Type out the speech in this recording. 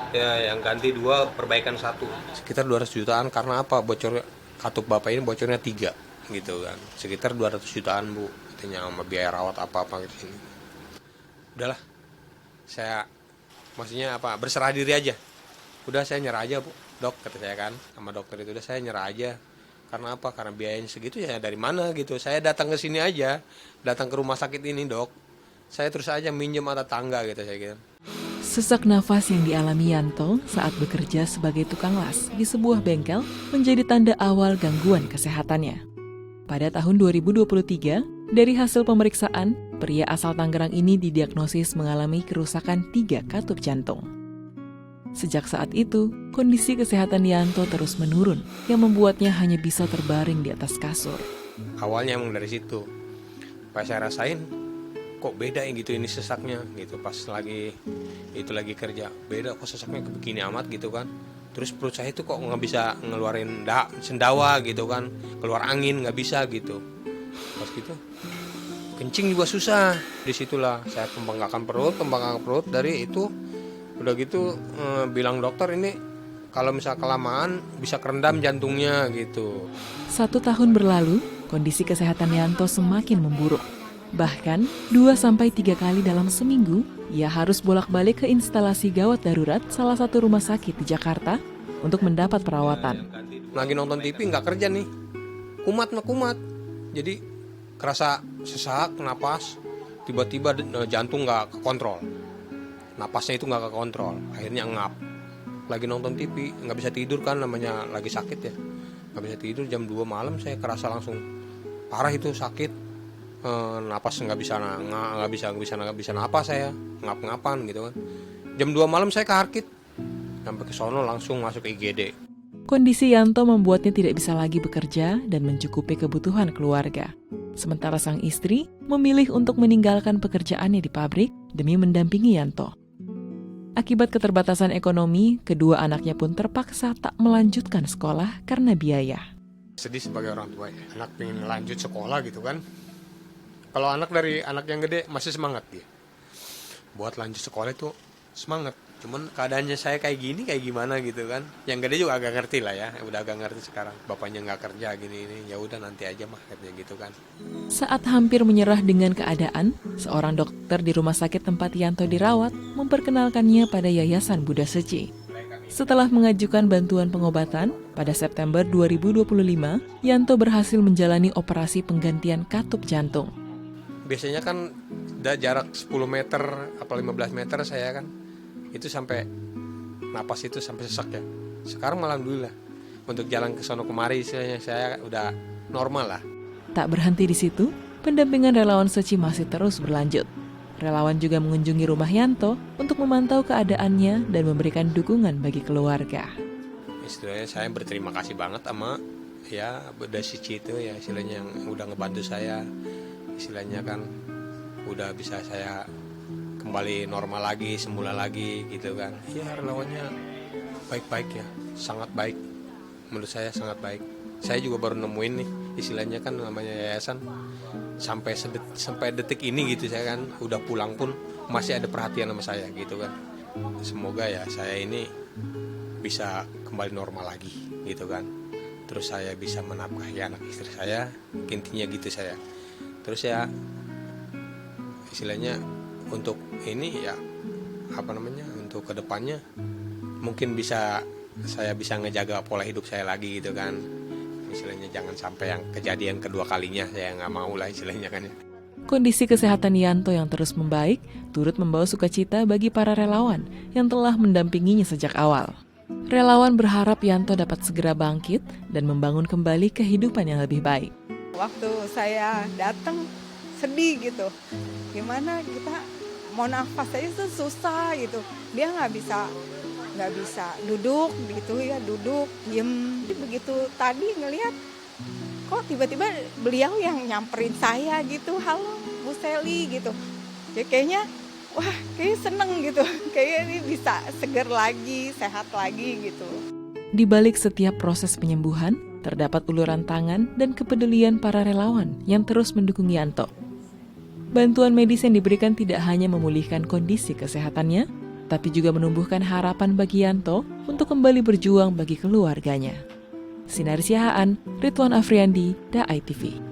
Ya, yang ganti 2, perbaikan 1. Sekitar 200 jutaan karena apa? Bocor katup bapak ini bocornya 3 gitu kan. Sekitar 200 jutaan Bu, katanya sama biaya rawat apa-apa gitu sini. Udahlah, saya maksudnya apa? Berserah diri aja. Udah saya nyerah aja Bu, dok kata saya kan sama dokter itu, udah saya nyerah aja. Karena apa? Karena biayanya segitu ya dari mana gitu. Saya datang ke sini aja, datang ke rumah sakit ini dok. Saya terus aja minjem atau tangga gitu saya gitu. Sesak nafas yang dialami Yanto saat bekerja sebagai tukang las di sebuah bengkel menjadi tanda awal gangguan kesehatannya. Pada tahun 2023, dari hasil pemeriksaan, pria asal Tangerang ini didiagnosis mengalami kerusakan 3 katup jantung. Sejak saat itu, kondisi kesehatan Yanto terus menurun yang membuatnya hanya bisa terbaring di atas kasur. Awalnya emang dari situ. Pas saya rasain, kok beda ya gitu ini sesaknya gitu. Pas lagi kerja, beda kok sesaknya begini amat gitu kan. Terus perut saya itu kok nggak bisa ngeluarin sendawa gitu kan, keluar angin nggak bisa gitu. Pas gitu, kencing juga susah. Disitulah saya pembengkakan perut dari itu. Udah gitu bilang dokter ini kalau misal kelamaan bisa kerendam jantungnya gitu. 1 tahun berlalu, kondisi kesehatan Yanto semakin memburuk. Bahkan 2-3 kali dalam seminggu, ia harus bolak-balik ke instalasi gawat darurat salah satu rumah sakit di Jakarta untuk mendapat perawatan. Lagi nonton TV nggak kerja nih, kumat. Jadi kerasa sesak, napas, tiba-tiba jantung nggak kekontrol. Napasnya itu nggak kekontrol, akhirnya ngap. Lagi nonton TV, nggak bisa tidur kan, namanya lagi sakit ya. Nggak bisa tidur, jam 2 malam saya kerasa langsung parah itu sakit. Napas nggak bisa napas saya, ngap-ngapan gitu kan. Jam 2 malam saya keharkit, sampai ke sono langsung masuk ke IGD. Kondisi Yanto membuatnya tidak bisa lagi bekerja dan mencukupi kebutuhan keluarga. Sementara sang istri memilih untuk meninggalkan pekerjaannya di pabrik demi mendampingi Yanto. Akibat keterbatasan ekonomi, kedua anaknya pun terpaksa tak melanjutkan sekolah karena biaya. Sedih sebagai orang tua ya, anak pengen lanjut sekolah gitu kan. Kalau anak dari anak yang gede masih semangat dia. Buat lanjut sekolah itu semangat. Cuman keadaannya saya kayak gini, kayak gimana gitu kan. Yang gede juga agak ngerti lah ya, udah agak ngerti sekarang. Bapaknya nggak kerja gini, ya udah nanti aja mah katanya gitu kan. Saat hampir menyerah dengan keadaan, seorang dokter di rumah sakit tempat Yanto dirawat memperkenalkannya pada Yayasan Buddha Seci. Setelah mengajukan bantuan pengobatan, pada September 2025, Yanto berhasil menjalani operasi penggantian katup jantung. Biasanya kan udah jarak 10 meter apa 15 meter saya kan, itu sampai napas itu sampai sesak ya. Sekarang malah alhamdulillah untuk jalan ke sono kemari saya udah normal lah. Tak berhenti di situ, pendampingan relawan Seci masih terus berlanjut. Relawan juga mengunjungi rumah Yanto untuk memantau keadaannya dan memberikan dukungan bagi keluarga. Istilahnya saya berterima kasih banget sama ya Buddha Seci itu ya, istilahnya yang udah ngebantu saya. Istilahnya kan udah bisa saya kembali normal lagi, semula lagi gitu kan. Ya relawannya baik-baik ya, sangat baik. Menurut saya sangat baik. Saya juga baru nemuin nih, istilahnya kan namanya yayasan. Sampai detik ini gitu saya kan udah pulang pun masih ada perhatian sama saya gitu kan. Semoga ya saya ini bisa kembali normal lagi gitu kan. Terus saya bisa menafkahi anak istri saya, intinya gitu saya. Terus ya istilahnya untuk ini ya untuk kedepannya mungkin saya bisa ngejaga pola hidup saya lagi gitu kan. Istilahnya jangan sampai yang kejadian kedua kalinya, saya nggak mau lah istilahnya kan ya. Kondisi kesehatan Yanto yang terus membaik turut membawa sukacita bagi para relawan yang telah mendampinginya sejak awal. Relawan berharap Yanto dapat segera bangkit dan membangun kembali kehidupan yang lebih baik. Waktu saya datang sedih gitu, gimana kita mau nafas aja tuh susah gitu. Dia nggak bisa duduk gitu ya, duduk diem. Begitu tadi ngelihat kok tiba-tiba beliau yang nyamperin saya gitu, halo Bu Seli gitu. Ya kayaknya wah kayak seneng gitu, kayaknya ini bisa seger lagi, sehat lagi gitu. Di balik setiap proses penyembuhan, terdapat uluran tangan dan kepedulian para relawan yang terus mendukung Yanto. Bantuan medis yang diberikan tidak hanya memulihkan kondisi kesehatannya, tapi juga menumbuhkan harapan bagi Yanto untuk kembali berjuang bagi keluarganya. Sinar Siahaan, Ridwan Afriandi, DAI TV.